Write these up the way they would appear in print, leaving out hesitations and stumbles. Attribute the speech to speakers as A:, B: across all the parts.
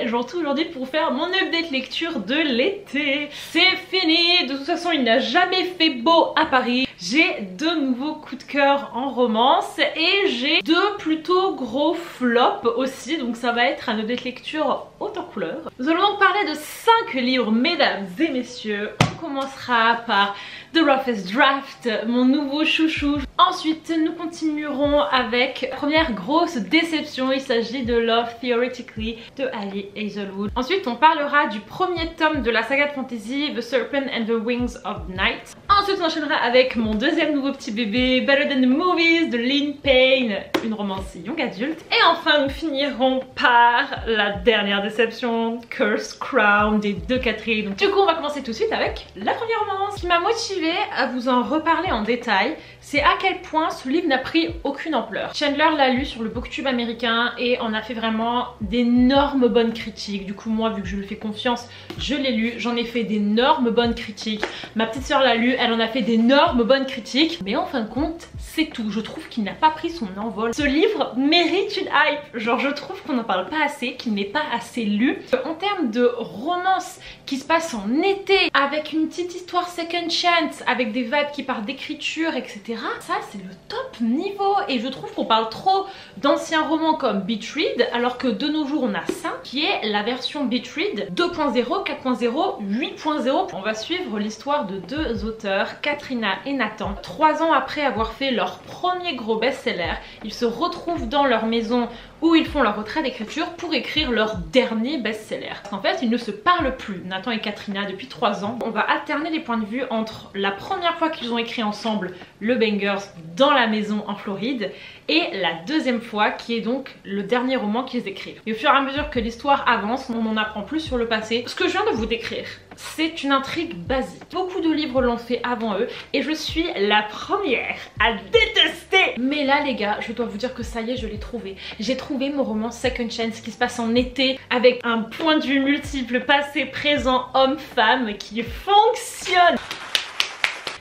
A: je vous retrouve aujourd'hui pour faire mon update lecture de l'été. C'est fini, de toute façon il n'a jamais fait beau à Paris. J'ai deux nouveaux coups de cœur en romance et j'ai deux plutôt gros flops aussi, donc ça va être un update lecture haute en couleur. Nous allons donc parler de 5 livres, mesdames et messieurs. On commencera par The Roughest Draft, mon nouveau chouchou. Ensuite, nous continuerons avec la première grosse déception. Il s'agit de Love Theoretically de Ali Hazelwood. Ensuite, on parlera du premier tome de la saga de fantasy The Serpent and the Wings of Night. Ensuite, on enchaînera avec mon deuxième nouveau petit bébé Better Than the Movies de Lynn Payne, une romance young adulte. Et enfin, nous finirons par la dernière déception, Cursed Crown des deux Catherine. Donc, du coup, on va commencer tout de suite avec la première romance. Ce qui m'a motivée à vous en reparler en détail, c'est à quel point ce livre n'a pris aucune ampleur. Chandler l'a lu sur le Booktube américain et en a fait vraiment d'énormes bonnes critiques. Du coup, moi, vu que je lui fais confiance, je l'ai lu, j'en ai fait d'énormes bonnes critiques. Ma petite soeur l'a lu, elle en a fait d'énormes bonnes critiques. Mais en fin de compte, c'est tout. Je trouve qu'il n'a pas pris son envol. Ce livre mérite une hype. Genre, je trouve qu'on n'en parle pas assez, qu'il n'est pas assez lu. En termes de romance qui se passe en été, avec une petite histoire second chance, avec des vibes qui partent d'écriture, etc. Ça, c'est le top niveau. Et je trouve qu'on parle trop d'anciens romans comme Beach Read, alors que de nos jours, on a ça, qui est la version Beach Read 2.0, 4.0, 8.0. On va suivre l'histoire de deux auteurs, Katrina et Nathan. 3 ans après avoir fait leur premier gros best-seller, ils se retrouvent dans leur maison où ils font leur retraite d'écriture pour écrire leur dernier best-seller. Parce qu'en fait, ils ne se parlent plus, Nathan et Katrina, depuis 3 ans. On va alterner les points de vue entre la première fois qu'ils ont écrit ensemble le Bangers dans la maison en Floride et la deuxième fois qui est donc le dernier roman qu'ils écrivent. Et au fur et à mesure que l'histoire avance, on en apprend plus sur le passé. Ce que je viens de vous décrire, c'est une intrigue basique. Beaucoup de livres l'ont fait avant eux et je suis la première à détester. Mais là les gars, je dois vous dire que ça y est, je l'ai trouvé. J'ai trouvé mon roman Second Chance qui se passe en été avec un point de vue multiple, passé, présent, homme-femme qui fonctionne.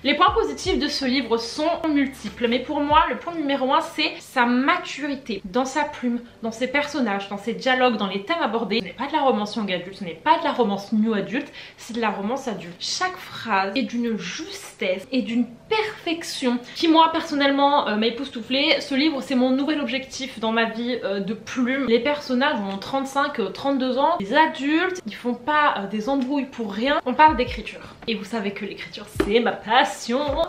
A: Les points positifs de ce livre sont multiples, mais pour moi, le point numéro 1, c'est sa maturité dans sa plume, dans ses personnages, dans ses dialogues, dans les thèmes abordés. Ce n'est pas de la romance young adulte, ce n'est pas de la romance new adulte, c'est de la romance adulte. Chaque phrase est d'une justesse et d'une perfection qui, moi, personnellement, m'a époustouflée. Ce livre, c'est mon nouvel objectif dans ma vie de plume. Les personnages ont 35, 32 ans, les adultes, ils font pas des embrouilles pour rien. On parle d'écriture. Et vous savez que l'écriture, c'est ma passion.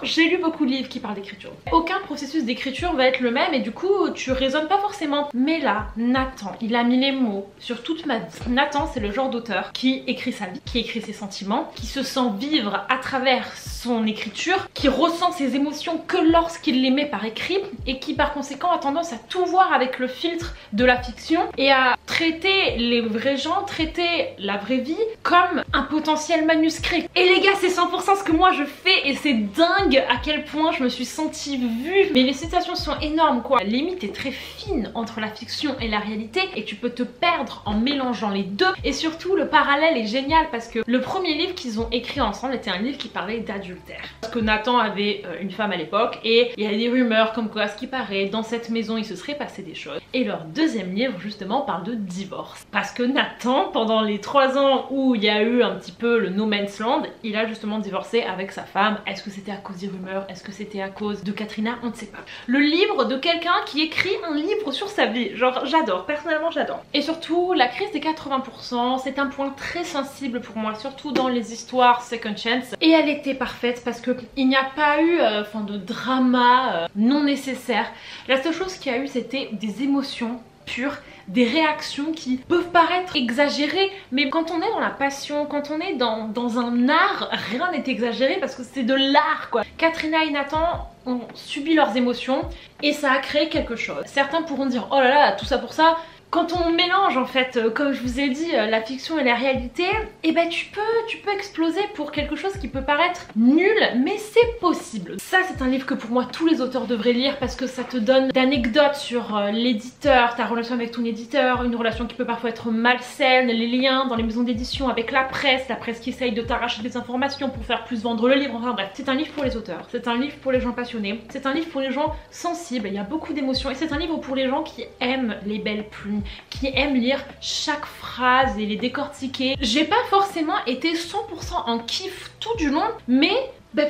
A: J'ai lu beaucoup de livres qui parlent d'écriture. Aucun processus d'écriture va être le même et du coup tu raisonnes pas forcément. Mais là, Nathan, il a mis les mots sur toute ma vie. Nathan, c'est le genre d'auteur qui écrit sa vie, qui écrit ses sentiments, qui se sent vivre à travers son écriture, qui ressent ses émotions que lorsqu'il les met par écrit et qui par conséquent a tendance à tout voir avec le filtre de la fiction et à traiter les vrais gens, traiter la vraie vie comme un potentiel manuscrit. Et les gars, c'est 100% ce que moi je fais et c'est dingue à quel point je me suis sentie vue. Mais les citations sont énormes quoi. La limite est très fine entre la fiction et la réalité et tu peux te perdre en mélangeant les deux. Et surtout le parallèle est génial parce que le premier livre qu'ils ont écrit ensemble était un livre qui parlait d'adultère. Parce que Nathan avait une femme à l'époque et il y a des rumeurs comme quoi à ce qui paraît dans cette maison il se serait passé des choses. Et leur deuxième livre justement parle de divorce. Parce que Nathan, pendant les 3 ans où il y a eu un petit peu le no man's land, il a justement divorcé avec sa femme. Est-ce que c'était à cause des rumeurs? Est-ce que c'était à cause de Katrina? On ne sait pas. Le livre de quelqu'un qui écrit un livre sur sa vie. Genre j'adore, personnellement j'adore. Et surtout la crise des 80%, c'est un point très sensible pour moi, surtout dans les histoires second chance. Et elle était parfaite parce que il n'y a pas eu de drama non nécessaire. La seule chose qu'il y a eu c'était des émotions pures, des réactions qui peuvent paraître exagérées, mais quand on est dans la passion, quand on est dans un art, rien n'est exagéré parce que c'est de l'art quoi. Katrina et Nathan ont subi leurs émotions et ça a créé quelque chose. Certains pourront dire oh là là, tout ça pour ça. Quand on mélange en fait, comme je vous ai dit, la fiction et la réalité, et ben tu peux exploser pour quelque chose qui peut paraître nul, mais c'est possible. Ça c'est un livre que pour moi tous les auteurs devraient lire parce que ça te donne d'anecdotes sur l'éditeur, ta relation avec ton éditeur, une relation qui peut parfois être malsaine, les liens dans les maisons d'édition avec la presse qui essaye de t'arracher des informations pour faire plus vendre le livre, enfin bref. C'est un livre pour les auteurs, c'est un livre pour les gens passionnés, c'est un livre pour les gens sensibles, il y a beaucoup d'émotions et c'est un livre pour les gens qui aiment les belles plumes, amie qui aime lire chaque phrase et les décortiquer. J'ai pas forcément été 100% en kiff tout du long, mais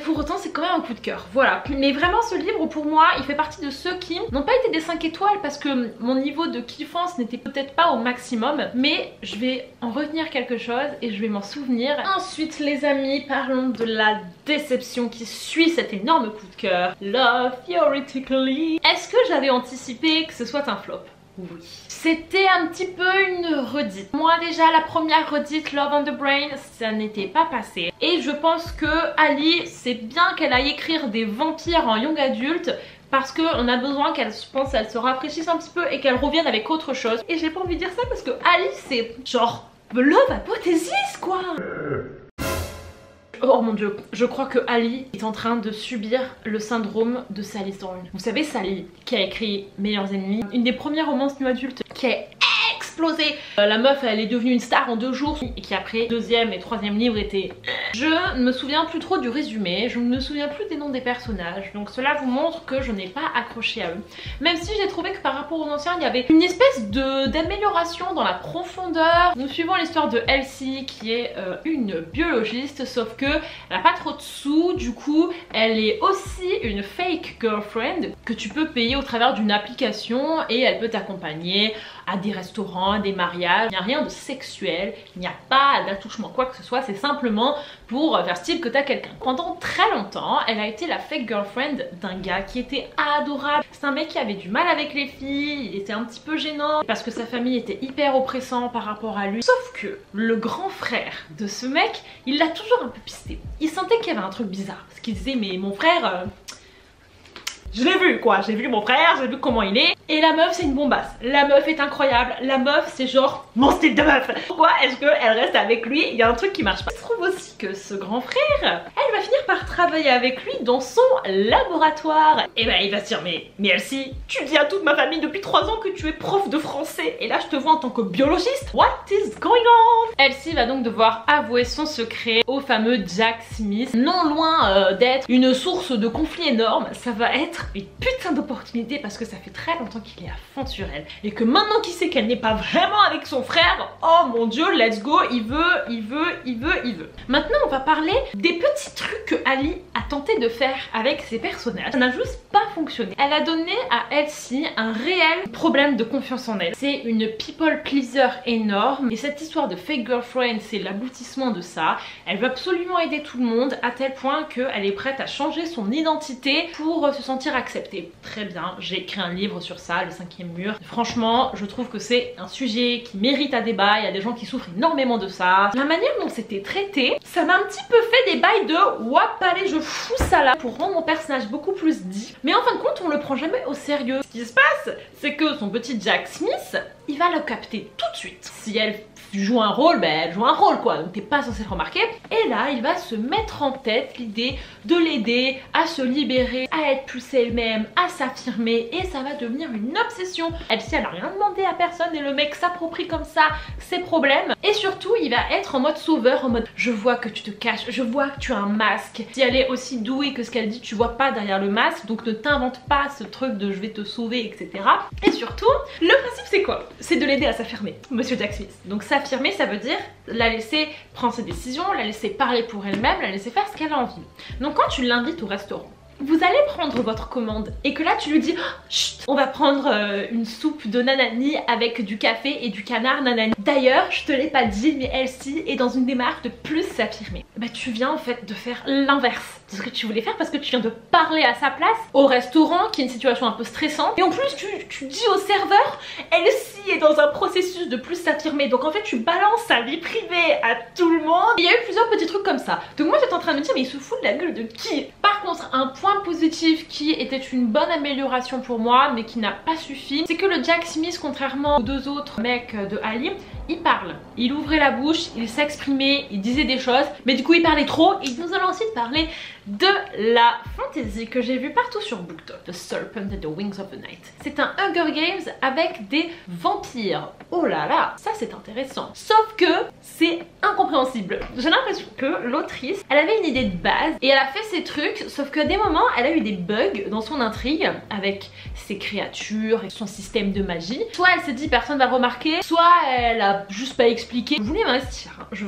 A: pour autant c'est quand même un coup de cœur, voilà. Mais vraiment ce livre pour moi il fait partie de ceux qui n'ont pas été des 5 étoiles parce que mon niveau de kiffance n'était peut-être pas au maximum, mais je vais en retenir quelque chose et je vais m'en souvenir. Ensuite les amis, parlons de la déception qui suit cet énorme coup de cœur, Love Theoretically. Est-ce que j'avais anticipé que ce soit un flop? Oui. C'était un petit peu une redite. Moi déjà la première redite Love on the Brain, ça n'était pas passé. Et je pense que Ali, c'est bien qu'elle aille écrire des vampires en young adulte parce qu'on a besoin qu'elle, je pense, elle se rafraîchisse un petit peu et qu'elle revienne avec autre chose. Et j'ai pas envie de dire ça parce que Ali c'est genre Love Hypothesis quoi. Oh mon dieu, je crois que Ali est en train de subir le syndrome de Sally Thorne. Vous savez Sally qui a écrit Meilleurs Ennemis, une des premières romances new adultes qui a explosé. La meuf elle est devenue une star en 2 jours et qui après deuxième et troisième livre était... Je ne me souviens plus trop du résumé, je ne me souviens plus des noms des personnages, donc cela vous montre que je n'ai pas accroché à eux. Même si j'ai trouvé que par rapport aux anciens il y avait une espèce d'amélioration dans la profondeur. Nous suivons l'histoire de Elsie qui est une biologiste, sauf que elle n'a pas trop de sous, du coup elle est aussi une fake girlfriend que tu peux payer au travers d'une application et elle peut t'accompagner à des restaurants, à des mariages. Il n'y a rien de sexuel, il n'y a pas d'attouchement quoi que ce soit, c'est simplement pour faire style que t'as quelqu'un. Pendant très longtemps, elle a été la fake girlfriend d'un gars qui était adorable. C'est un mec qui avait du mal avec les filles, il était un petit peu gênant parce que sa famille était hyper oppressant par rapport à lui. Sauf que le grand frère de ce mec, il l'a toujours un peu pisté. Il sentait qu'il y avait un truc bizarre parce qu'il disait mais mon frère... Je l'ai vu quoi, j'ai vu mon frère, j'ai vu comment il est. Et la meuf c'est une bombasse, la meuf est incroyable, la meuf c'est genre mon style de meuf. Pourquoi est-ce qu'elle reste avec lui? Il y a un truc qui marche pas. Il se trouve aussi que ce grand frère, elle va finir par travailler avec lui dans son laboratoire. Et il va se dire mais Elsie, tu dis à toute ma famille depuis 3 ans que tu es prof de français et là je te vois en tant que biologiste. What is going on? Elsie va donc devoir avouer son secret au fameux Jack Smith. Non loin d'être une source de conflits énormes, ça va être une putain d'opportunité parce que ça fait très longtemps qu'il est à fond sur elle et que maintenant qu'il sait qu'elle n'est pas vraiment avec son frère, oh mon dieu, let's go, il veut. Maintenant on va parler des petits trucs que Ali a tenté de faire avec ses personnages. Ça n'a juste pas fonctionné. Elle a donné à Elsie un réel problème de confiance en elle. C'est une people pleaser énorme et cette histoire de fake girlfriend c'est l'aboutissement de ça. Elle veut absolument aider tout le monde à tel point qu'elle est prête à changer son identité pour se sentir acceptée. Très bien, j'ai écrit un livre sur ça, le 5e mur. Franchement, je trouve que c'est un sujet qui mérite à débat, il y a des gens qui souffrent énormément de ça. La manière dont c'était traité, ça m'a un petit peu fait des bails de wap, allez je fous ça là pour rendre mon personnage beaucoup plus dit. Mais en fin de compte, on le prend jamais au sérieux. Ce qui se passe, c'est que son petit Jack Smith, il va le capter tout de suite. Si elle joue un rôle, elle joue un rôle quoi, donc t'es pas censé le remarquer. Et là, il va se mettre en tête l'idée de l'aider à se libérer, à être plus elle-même, à s'affirmer et ça va devenir une obsession. Elsie, elle a rien demandé à personne et le mec s'approprie comme ça ses problèmes. Et surtout, il va être en mode sauveur, en mode je vois que tu te caches, je vois que tu as un masque. Si elle est aussi douée que ce qu'elle dit, tu vois pas derrière le masque, donc ne t'invente pas ce truc de je vais te sauver, etc. Et surtout, le principe c'est quoi? C'est de l'aider à s'affirmer, Monsieur Jack Smith. Donc s'affirmer, ça veut dire la laisser prendre ses décisions, la laisser parler pour elle-même, la laisser faire ce qu'elle a envie. Donc quand tu l'invites au restaurant, vous allez prendre votre commande et que là tu lui dis oh, chut, on va prendre une soupe de nanani avec du café et du canard nanani. D'ailleurs, je te l'ai pas dit, mais Elsie est dans une démarche de plus s'affirmer. Tu viens en fait de faire l'inverse de ce que tu voulais faire parce que tu viens de parler à sa place au restaurant qui est une situation un peu stressante et en plus tu dis au serveur Elsie est dans un processus de plus s'affirmer, donc en fait tu balances sa vie privée à tout le monde. Il y a eu plusieurs petits trucs comme ça, donc moi j'étais en train de me dire mais il se fout de la gueule de qui? Par contre, un point positif qui était une bonne amélioration pour moi mais qui n'a pas suffi, c'est que le Jack Smith, contrairement aux 2 autres mecs de Ali, il parle, il ouvrait la bouche, il s'exprimait, il disait des choses, mais du coup il parlait trop. Et nous allons ensuite parler de la fantasy que j'ai vue partout sur BookTok, The Serpent and the Wings of the Night. C'est un Hunger Games avec des vampires. Oh là là, ça c'est intéressant. Sauf que c'est incompréhensible. J'ai l'impression que l'autrice, elle avait une idée de base et elle a fait ses trucs, sauf qu'à des moments moment elle a eu des bugs dans son intrigue avec ses créatures et son système de magie. Soit elle s'est dit personne va remarquer, soit elle a juste pas expliqué. Je voulais m'investir, hein. Je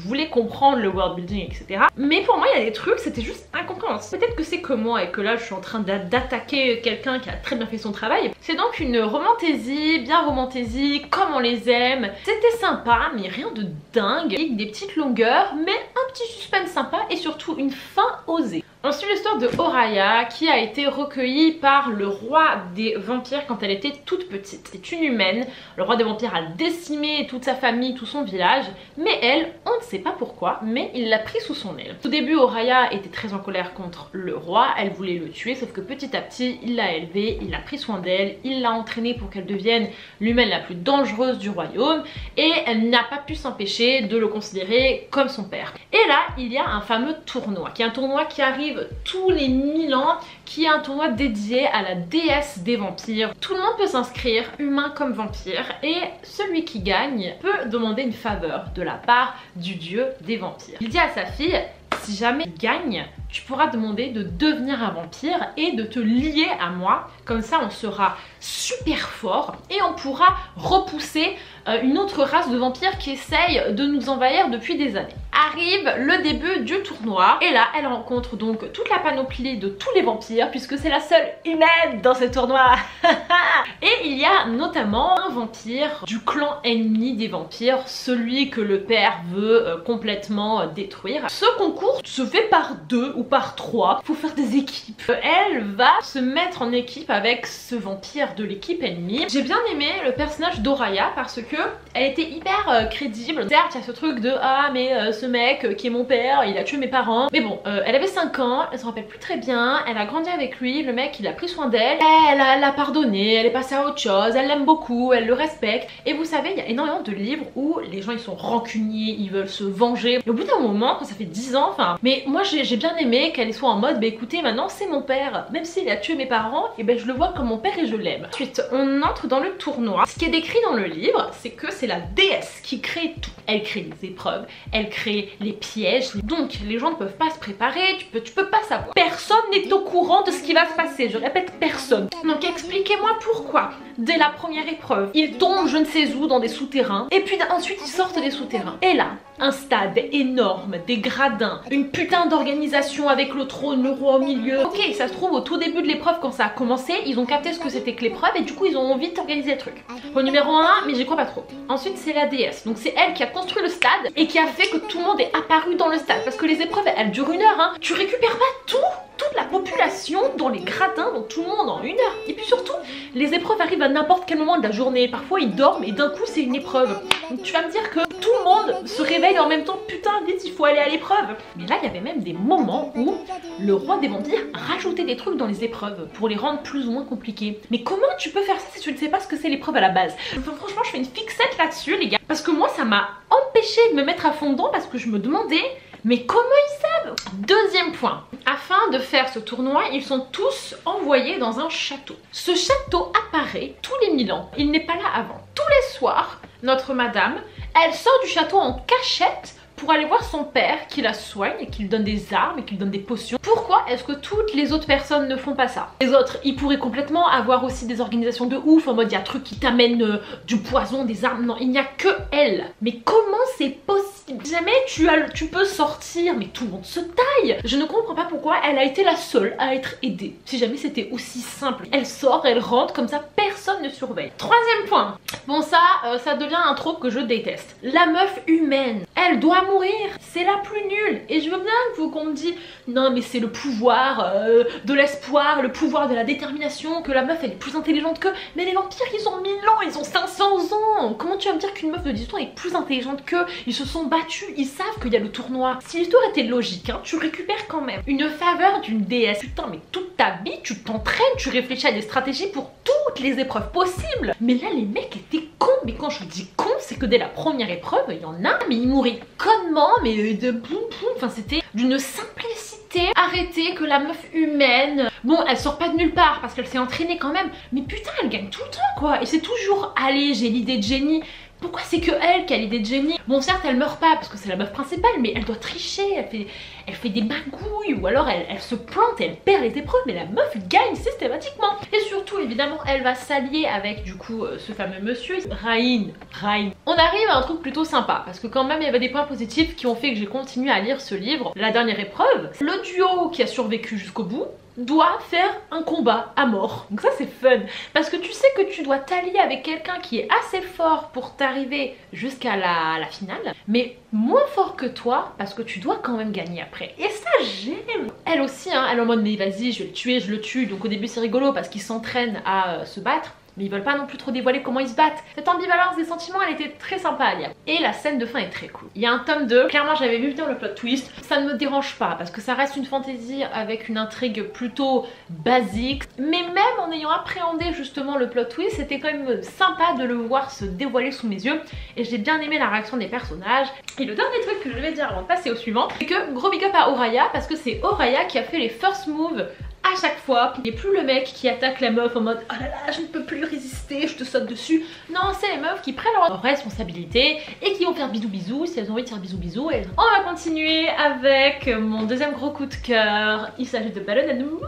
A: voulais comprendre le world building, etc. Mais pour moi il y a des trucs, c'était juste incompréhensible. Peut-être que c'est que moi et que là je suis en train d'attaquer quelqu'un qui a très bien fait son travail. C'est donc une romantaisie, bien romantaisie, comme on les aime. C'était sympa, mais rien de dingue. Avec des petites longueurs, mais un petit suspense sympa et surtout une fin osée. On suit l'histoire de Oraya qui a été recueillie par le roi des vampires quand elle était toute petite. C'est une humaine, le roi des vampires a décimé toute sa famille, tout son village, mais elle, on ne sait pas pourquoi, mais il l'a pris sous son aile. Au début, Oraya était très en colère contre le roi, elle voulait le tuer, sauf que petit à petit, il l'a élevée, il a pris soin d'elle, il l'a entraînée pour qu'elle devienne l'humaine la plus dangereuse du royaume, et elle n'a pas pu s'empêcher de le considérer comme son père. Et là, il y a un fameux tournoi, qui est un tournoi qui arrive tous les 1000 ans, qui est un tournoi dédié à la déesse des vampires. Tout le monde peut s'inscrire, humain comme vampire, et celui qui gagne peut demander une faveur de la part du dieu des vampires. Il dit à sa fille, si jamais tu gagnes, tu pourras demander de devenir un vampire et de te lier à moi, comme ça on sera super fort et on pourra repousser une autre race de vampires qui essaye de nous envahir depuis des années. Arrive le début du tournoi et là elle rencontre donc toute la panoplie de tous les vampires puisque c'est la seule humaine dans ce tournoi. Et il y a notamment un vampire du clan ennemi des vampires, celui que le père veut complètement détruire. Ce concours se fait par 2 ou par 3, il faut faire des équipes. Elle va se mettre en équipe avec ce vampire de l'équipe ennemie. J'ai bien aimé le personnage d'Oraya parce que elle était hyper crédible. Certes il y a ce truc de ah mais ce mec qui est mon père il a tué mes parents, mais bon elle avait 5 ans, elle se rappelle plus très bien, elle a grandi avec lui, le mec il a pris soin d'elle, elle l'a pardonné, elle est passée à autre chose, elle l'aime beaucoup, elle le respecte. Et vous savez il y a énormément de livres où les gens ils sont rancuniers, ils veulent se venger, et au bout d'un moment quand ça fait 10 ans, enfin mais moi j'ai bien aimé qu'elle soit en mode bah écoutez maintenant c'est mon père, même s'il a tué mes parents et ben je le vois comme mon père et je l'aime. Ensuite on entre dans le tournoi. Ce qui est décrit dans le livre c'est que c'est la déesse qui crée tout. Elle crée les épreuves, elle crée les pièges, donc les gens ne peuvent pas se préparer, tu peux pas savoir. Personne n'est au courant de ce qui va se passer, je répète personne. Donc expliquez-moi pourquoi dès la première épreuve ils tombent je ne sais où dans des souterrains et puis ensuite ils sortent des souterrains. Et là un stade énorme, des gradins, une putain d'organisation avec le trône, le roi au milieu. Ok, ça se trouve au tout début de l'épreuve quand ça a commencé, ils ont capté ce que c'était que l'épreuve et du coup ils ont vite organisé le truc. Au numéro 1, mais j'y crois pas trop. Ensuite c'est la déesse, donc c'est elle qui a construit le stade et qui a fait que tout le monde est apparu dans le stade. Parce que les épreuves elles durent 1 heure, hein. Tu récupères pas toute la population dans les gradins, dans tout le monde en 1 heure. Et puis surtout, les épreuves arrivent à n'importe quel moment de la journée. Parfois ils dorment et d'un coup c'est une épreuve. Donc tu vas me dire que tout le monde se réveille en même temps, putain vite il faut aller à l'épreuve. Mais là il y avait même des moments où le roi des vampires rajoutait des trucs dans les épreuves pour les rendre plus ou moins compliquées. Mais comment tu peux faire ça si tu ne sais pas ce que c'est l'épreuve à la base? Enfin, franchement je fais une fixette là-dessus les gars, parce que moi ça m'a empêché de me mettre à fond dedans parce que je me demandais mais comment ils savent? Deuxième point, afin de faire ce tournoi, ils sont tous envoyés dans un château. Ce château apparaît tous les 1000 ans, il n'est pas là avant. Tous les soirs, notre madame, elle sort du château en cachette pour aller voir son père qui la soigne et qui lui donne des armes et qui lui donne des potions. Pourquoi est-ce que toutes les autres personnes ne font pas ça? Les autres, ils pourraient complètement avoir aussi des organisations de ouf en mode il y a un truc qui t'amène du poison, des armes. Non, il n'y a que elle. Mais comment c'est possible? Jamais tu peux sortir, mais tout le monde se taille. Je ne comprends pas pourquoi elle a été la seule à être aidée. Si jamais c'était aussi simple. Elle sort, elle rentre, comme ça personne ne surveille. Troisième point. Bon ça devient un trope que je déteste. La meuf humaine, elle doit mourir. C'est la plus nulle. Et je veux bien qu'on me dise non mais c'est le pouvoir de l'espoir, le pouvoir de la détermination, que la meuf elle est plus intelligente qu'eux. Mais les vampires ils ont 1000 ans, ils ont 500 ans. Comment tu vas me dire qu'une meuf de 10 ans est plus intelligente qu'eux? Ils se sont battus, ils savent qu'il y a le tournoi. Si l'histoire était logique, hein, tu récupères quand même une faveur d'une déesse. Putain mais toute ta vie tu t'entraînes, tu réfléchis à des stratégies pour toutes les épreuves possibles. Mais là les mecs étaient cons. Mais quand je dis con, c'est que dès la première épreuve, il y en a, mais ils mouraient connement, mais de boum boum. Enfin c'était d'une simplicité. Arrêtez que la meuf humaine, bon elle sort pas de nulle part parce qu'elle s'est entraînée quand même, mais putain elle gagne tout le temps quoi. Et c'est toujours allez j'ai l'idée de génie. Pourquoi c'est que elle qui a l'idée de génie? Bon certes elle meurt pas parce que c'est la meuf principale, mais elle doit tricher, elle fait des magouilles ou alors elle se plante et elle perd les épreuves, mais la meuf gagne systématiquement. Et surtout évidemment elle va s'allier avec du coup ce fameux monsieur, Rain. On arrive à un truc plutôt sympa parce que quand même il y avait des points positifs qui ont fait que j'ai continué à lire ce livre. La dernière épreuve, le duo qui a survécu jusqu'au bout doit faire un combat à mort. Donc ça c'est fun parce que tu sais que tu dois t'allier avec quelqu'un qui est assez fort pour t'arriver jusqu'à la finale, mais moins fort que toi parce que tu dois quand même gagner après. Et ça j'aime. Elle aussi hein, elle est en mode mais vas-y je vais le tuer, je le tue. Donc au début c'est rigolo parce qu'ils s'entraînent à se battre, mais ils veulent pas non plus trop dévoiler comment ils se battent. Cette ambivalence des sentiments elle était très sympa à lire. Et la scène de fin est très cool. Il y a un tome 2, clairement j'avais vu venir le plot twist. Ça ne me dérange pas parce que ça reste une fantaisie avec une intrigue plutôt basique. Mais même en ayant appréhendé justement le plot twist, c'était quand même sympa de le voir se dévoiler sous mes yeux. Et j'ai bien aimé la réaction des personnages. Et le dernier truc que je vais dire avant de passer au suivant, c'est que gros big up à Oraya parce que c'est Oraya qui a fait les first moves à chaque fois. Il n'est plus le mec qui attaque la meuf en mode oh là là je ne peux plus résister, je te saute dessus. Non, c'est les meufs qui prennent leur responsabilité et qui vont faire bisous bisous si elles ont envie de faire bisous bisous. Et on va continuer avec mon deuxième gros coup de cœur. Il s'agit de Balloon and Movies.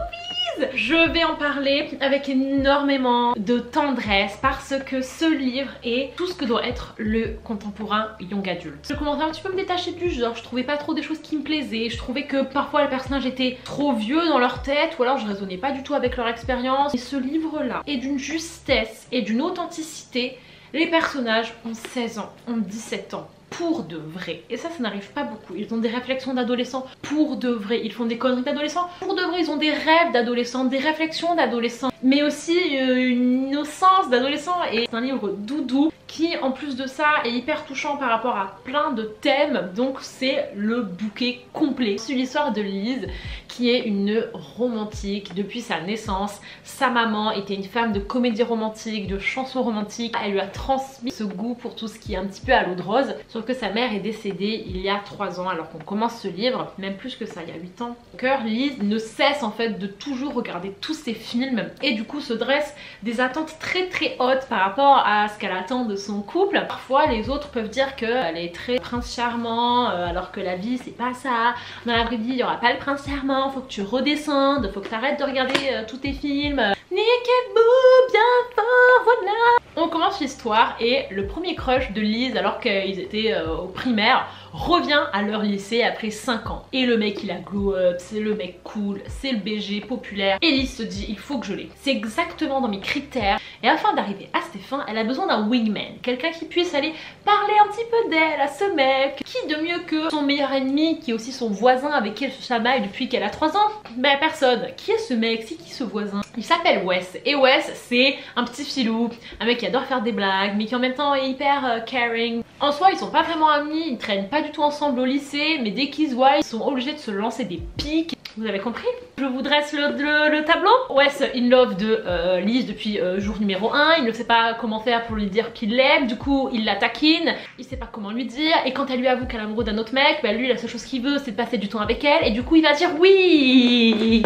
A: Je vais en parler avec énormément de tendresse parce que ce livre est tout ce que doit être le contemporain young adulte. Je commençais un petit peu à me détacher du genre, je trouvais pas trop des choses qui me plaisaient, je trouvais que parfois les personnages étaient trop vieux dans leur tête ou alors je raisonnais pas du tout avec leur expérience. Et ce livre là est d'une justesse et d'une authenticité. Les personnages ont 16 ans, ont 17 ans. Pour de vrai. Et ça n'arrive pas beaucoup. Ils ont des réflexions d'adolescents pour de vrai. Ils font des conneries d'adolescents pour de vrai. Ils ont des rêves d'adolescents, des réflexions d'adolescents, mais aussi une innocence d'adolescents. Et c'est un livre doudou qui en plus de ça est hyper touchant par rapport à plein de thèmes. Donc c'est le bouquet complet. C'est l'histoire de Lise qui est une romantique depuis sa naissance. Sa maman était une femme de comédie romantique, de chansons romantiques. Elle lui a transmis ce goût pour tout ce qui est un petit peu à l'eau de rose. Sauf que sa mère est décédée il y a 3 ans alors qu'on commence ce livre, même plus que ça, il y a 8 ans. Cœur, Lise ne cesse en fait de toujours regarder tous ces films et du coup se dresse des attentes très hautes par rapport à ce qu'elle attend de son couple. Parfois les autres peuvent dire qu'elle est très prince charmant alors que la vie c'est pas ça. Dans la vraie vie il n'y aura pas le prince charmant, faut que tu redescendes, faut que tu arrêtes de regarder tous tes films. Niquez-vous bien fort, voilà. On commence l'histoire et le premier crush de Lise alors qu'ils étaient au primaire revient à leur lycée après 5 ans. Et le mec il a glow up, c'est le mec cool, c'est le BG populaire. Et Lise se dit il faut que je l'ai. C'est exactement dans mes critères. Et afin d'arriver à ces fins, elle a besoin d'un wingman. Quelqu'un qui puisse aller parler un petit peu d'elle à ce mec. Qui de mieux que son meilleur ennemi qui est aussi son voisin avec qui elle se chamaille depuis qu'elle a 3 ans? Ben personne. Qui est ce mec? C'est qui ce voisin? Il s'appelle Wes. Et Wes c'est un petit filou, un mec qui adore faire des blagues mais qui en même temps est hyper caring. En soi ils sont pas vraiment amis, ils traînent pas du tout ensemble au lycée, mais dès qu'ils se voient ils sont obligés de se lancer des piques. Vous avez compris? Je vous dresse le tableau. Wes in love de Lise depuis jour numéro 1, il ne sait pas comment faire pour lui dire qu'il l'aime, du coup il la taquine, il sait pas comment lui dire, et quand elle lui avoue qu'elle est amoureuse d'un autre mec, bah lui la seule chose qu'il veut c'est de passer du temps avec elle, et du coup il va dire oui.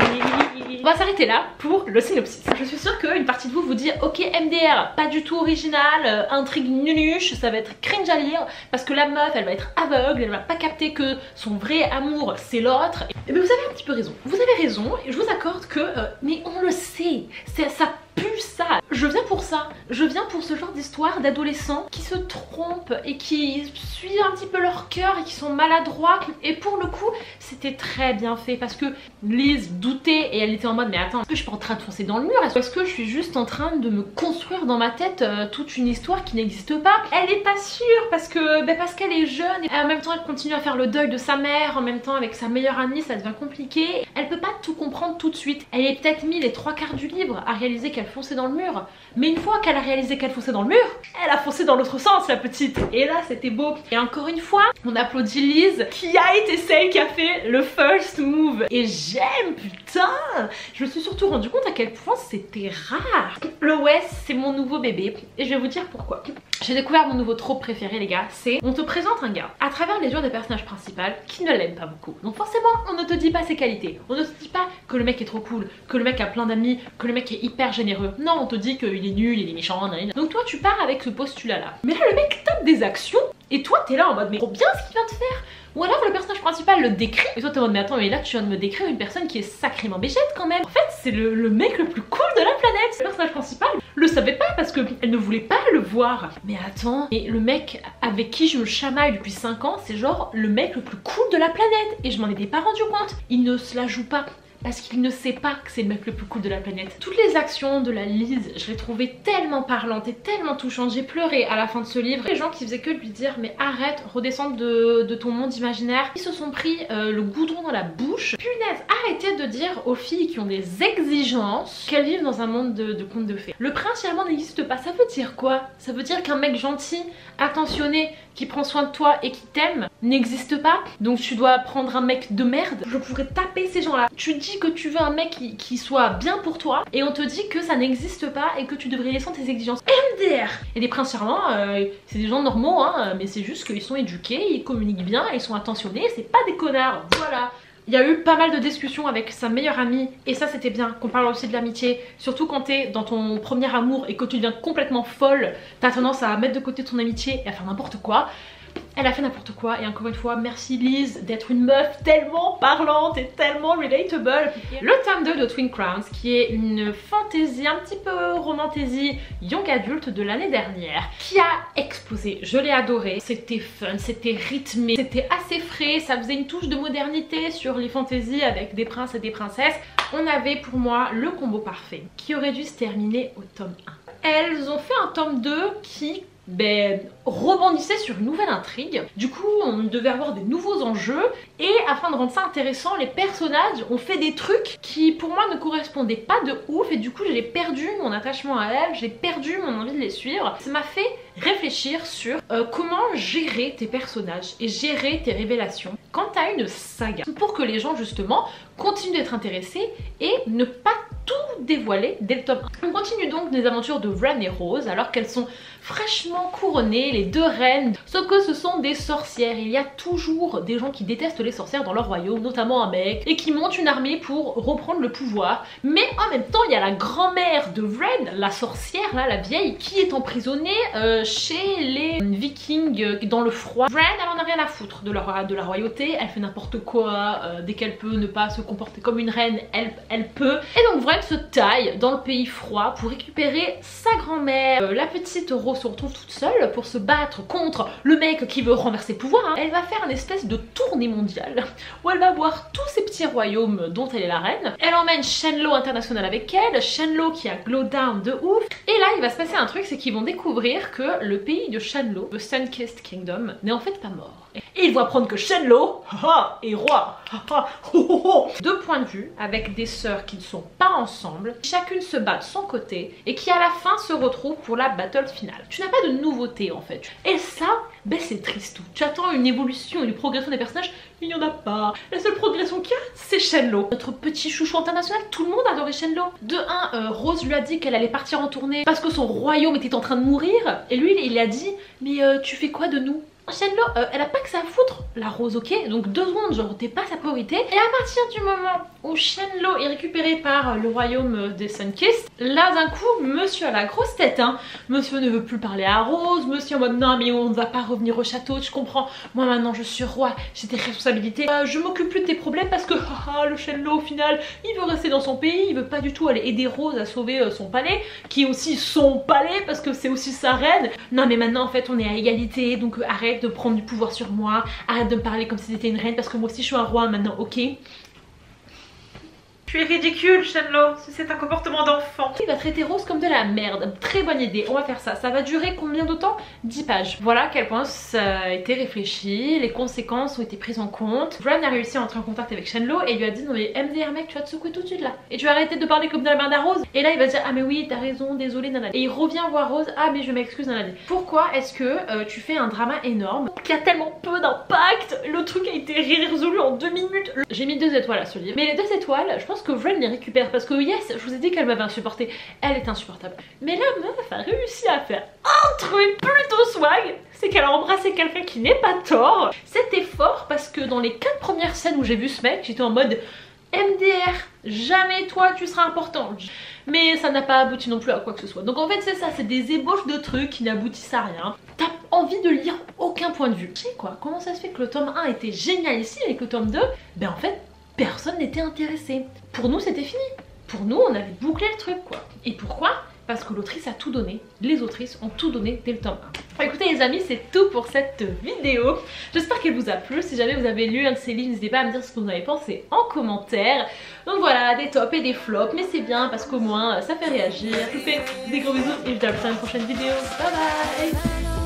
A: On va s'arrêter là pour le synopsis. Je suis sûre qu'une partie de vous vous dit ok MDR, pas du tout original, intrigue nunuche, ça va être cringe à lire, parce que la meuf elle va être aveugle, elle va pas capter que son vrai amour c'est l'autre. Et bien vous avez un petit peu raison, vous avez raison, et je vous accorde que mais on le sait, ça pue ça. Je viens pour ça, je viens pour ce genre d'histoire d'adolescents qui se trompent et qui suivent un petit peu leur cœur et qui sont maladroits. Et pour le coup c'était très bien fait parce que Lise doutait et elle était en mode mais attends, est-ce que je suis pas en train de foncer dans le mur? Est-ce que je suis juste en train de me construire dans ma tête toute une histoire qui n'existe pas? Elle est pas sûre parce que parce qu'elle est jeune et en même temps elle continue à faire le deuil de sa mère, en même temps avec sa meilleure amie ça devient compliqué. Elle peut pas tout comprendre tout de suite. Elle est peut-être mis les 3/4 du livre à réaliser qu'elle fonçait dans le mur, mais une fois qu'elle a réalisé qu'elle fonçait dans le mur, elle a foncé dans l'autre sens la petite. Et là c'était beau. Et encore une fois on applaudit Lise qui a été celle qui a fait le first move. Et j'aime, putain. Je me suis surtout rendu compte à quel point c'était rare. Le Wes c'est mon nouveau bébé et je vais vous dire pourquoi. J'ai découvert mon nouveau trope préféré les gars, c'est on te présente un gars à travers les yeux des personnages principaux qui ne l'aiment pas beaucoup. Donc forcément on ne te dit pas ses qualités, on ne te dit pas que le mec est trop cool, que le mec a plein d'amis, que le mec est hyper généreux. généreux. Non, on te dit qu'il est nul, il est méchant, nanana. Donc toi tu pars avec ce postulat là. Mais là le mec tape des actions et toi t'es là en mode mais trop bien ce qu'il vient de faire. Ou alors le personnage principal le décrit et toi t'es en mode mais attends mais là tu viens de me décrire une personne qui est sacrément béchette quand même. En fait c'est le mec le plus cool de la planète. Le personnage principal le savait pas parce qu'elle ne voulait pas le voir. Mais attends, et le mec avec qui je me chamaille depuis 5 ans c'est genre le mec le plus cool de la planète. Et je m'en étais pas rendu compte. Il ne se la joue pas. Parce qu'il ne sait pas que c'est le mec le plus cool de la planète. Toutes les actions de la Lise, je l'ai trouvée tellement parlante et tellement touchante. J'ai pleuré à la fin de ce livre. Les gens qui faisaient que lui dire mais arrête, redescends de ton monde imaginaire. Ils se sont pris le goudron dans la bouche. Punaise, arrêtez de dire aux filles qui ont des exigences qu'elles vivent dans un monde de contes de fées. Le prince charmant n'existe pas. Ça veut dire quoi? Ça veut dire qu'un mec gentil, attentionné, qui prend soin de toi et qui t'aime n'existe pas. Donc tu dois prendre un mec de merde. Je pourrais taper ces gens là. Tu dis que tu veux un mec qui soit bien pour toi et on te dit que ça n'existe pas et que tu devrais descendre tes exigences. MDR. Et les princes charmants c'est des gens normaux hein, mais c'est juste qu'ils sont éduqués, ils communiquent bien, ils sont attentionnés, c'est pas des connards, voilà. Il y a eu pas mal de discussions avec sa meilleure amie et ça c'était bien qu'on parle aussi de l'amitié, surtout quand t'es dans ton premier amour et que tu deviens complètement folle, t'as tendance à mettre de côté ton amitié et à faire n'importe quoi. Elle a fait n'importe quoi et encore une fois merci Lise d'être une meuf tellement parlante et tellement relatable. Le tome 2 de Twin Crowns qui est une fantaisie un petit peu romantasy young adulte de l'année dernière qui a explosé, je l'ai adoré, c'était fun, c'était rythmé, c'était assez frais, ça faisait une touche de modernité sur les fantaisies avec des princes et des princesses. On avait pour moi le combo parfait qui aurait dû se terminer au tome 1. Elles ont fait un tome 2 qui rebondissait sur une nouvelle intrigue. Du coup on devait avoir des nouveaux enjeux et afin de rendre ça intéressant les personnages ont fait des trucs qui pour moi ne correspondaient pas de ouf et du coup j'ai perdu mon attachement à elles, j'ai perdu mon envie de les suivre. Ça m'a fait réfléchir sur comment gérer tes personnages et gérer tes révélations quand t'as une saga pour que les gens justement continuent d'être intéressés et ne pas tout dévoiler dès le tome 1. On continue donc des aventures de Wren et Rose alors qu'elles sont fraîchement couronnées, les deux reines, sauf que ce sont des sorcières. Il y a toujours des gens qui détestent les sorcières dans leur royaume, notamment un mec, et qui montent une armée pour reprendre le pouvoir. Mais en même temps, il y a la grand-mère de Wren, la sorcière, là, la vieille, qui est emprisonnée chez les Vikings dans le froid. Wren, elle en a rien à foutre de la royauté, elle fait n'importe quoi, dès qu'elle peut ne pas se comporter comme une reine, elle peut. Et donc Wren se taille dans le pays froid pour récupérer sa grand-mère. La petite Rose se retrouve toute seule pour se battre contre le mec qui veut renverser le pouvoir. Elle va faire une espèce de tournée mondiale où elle va voir tous ces petits royaumes dont elle est la reine. Elle emmène Shenlo international avec elle, Shenlo qui a glow down de ouf. Et là il va se passer un truc, c'est qu'ils vont découvrir que le pays de Shenlo, le Sun-Kissed Kingdom, n'est en fait pas mort. Et ils vont apprendre que Shenlo est roi. Deux points de vue avec des sœurs qui ne sont pas ensemble, chacune se bat de son côté et qui à la fin se retrouvent pour la battle finale. Tu n'as pas de nouveauté en fait. Et ça, c'est triste. Tu attends une évolution, une progression des personnages, il n'y en a pas. La seule progression qu'il y a, c'est Shenlo. Notre petit chouchou international, tout le monde adorait Shenlo. De un, Rose lui a dit qu'elle allait partir en tournée parce que son royaume était en train de mourir. Et lui, il a dit, mais tu fais quoi de nous? Shenlo, elle a pas que ça à foutre, la Rose, ok? Donc 2 secondes, genre t'es pas sa priorité. Et à partir du moment où Shenlo est récupéré par le royaume des Sun-Kissed, là d'un coup, monsieur a la grosse tête, hein. Monsieur ne veut plus parler à Rose, monsieur en mode non mais on ne va pas revenir au château, tu comprends? Moi maintenant je suis roi, j'ai des responsabilités, je m'occupe plus de tes problèmes parce que le Shenlo au final, il veut rester dans son pays, il veut pas du tout aller aider Rose à sauver son palais, qui est aussi son palais parce que c'est aussi sa reine. Non mais maintenant en fait on est à égalité, donc arrête de prendre du pouvoir sur moi, arrête de me parler comme si c'était une reine parce que moi aussi je suis un roi maintenant, ok? Tu es ridicule Shenlo, c'est un comportement d'enfant. Il va traiter Rose comme de la merde, très bonne idée, on va faire ça. Ça va durer combien de temps? 10 pages. Voilà à quel point ça a été réfléchi, les conséquences ont été prises en compte. Wren a réussi à entrer en contact avec Shenlo et lui a dit non mais MDR mec tu vas te secouer tout de suite là. Et tu vas arrêter de parler comme de la merde à Rose. Et là il va dire ah mais oui t'as raison, désolé nanana. Et il revient voir Rose, ah mais je m'excuse nanana. Pourquoi est-ce que tu fais un drama énorme qui a tellement peu d'impact? Le truc a été résolu en 2 minutes. J'ai mis 2 étoiles à ce livre. Mais les 2 étoiles, je pense que Wren les récupère parce que yes, je vous ai dit qu'elle m'avait insupportée, elle est insupportable. Mais la meuf a réussi à faire un truc plutôt swag, c'est qu'elle a embrassé quelqu'un qui n'est pas tort. C'était fort parce que dans les 4 premières scènes où j'ai vu ce mec, j'étais en mode MDR, jamais toi tu seras important. Mais ça n'a pas abouti non plus à quoi que ce soit. Donc en fait c'est ça, c'est des ébauches de trucs qui n'aboutissent à rien. T'as envie de lire aucun point de vue. Tu sais quoi, comment ça se fait que le tome 1 était génial ici et que le tome 2, ben en fait personne n'était intéressé. Pour nous c'était fini. Pour nous on avait bouclé le truc quoi. Et pourquoi ? Parce que l'autrice a tout donné, les autrices ont tout donné dès le tome 1. Écoutez les amis, c'est tout pour cette vidéo. J'espère qu'elle vous a plu. Si jamais vous avez lu un de ces livres, n'hésitez pas à me dire ce que vous en avez pensé en commentaire. Donc voilà, des tops et des flops, mais c'est bien parce qu'au moins ça fait réagir. Je vous fais des gros bisous et je vous dis à la prochaine vidéo. Bye bye.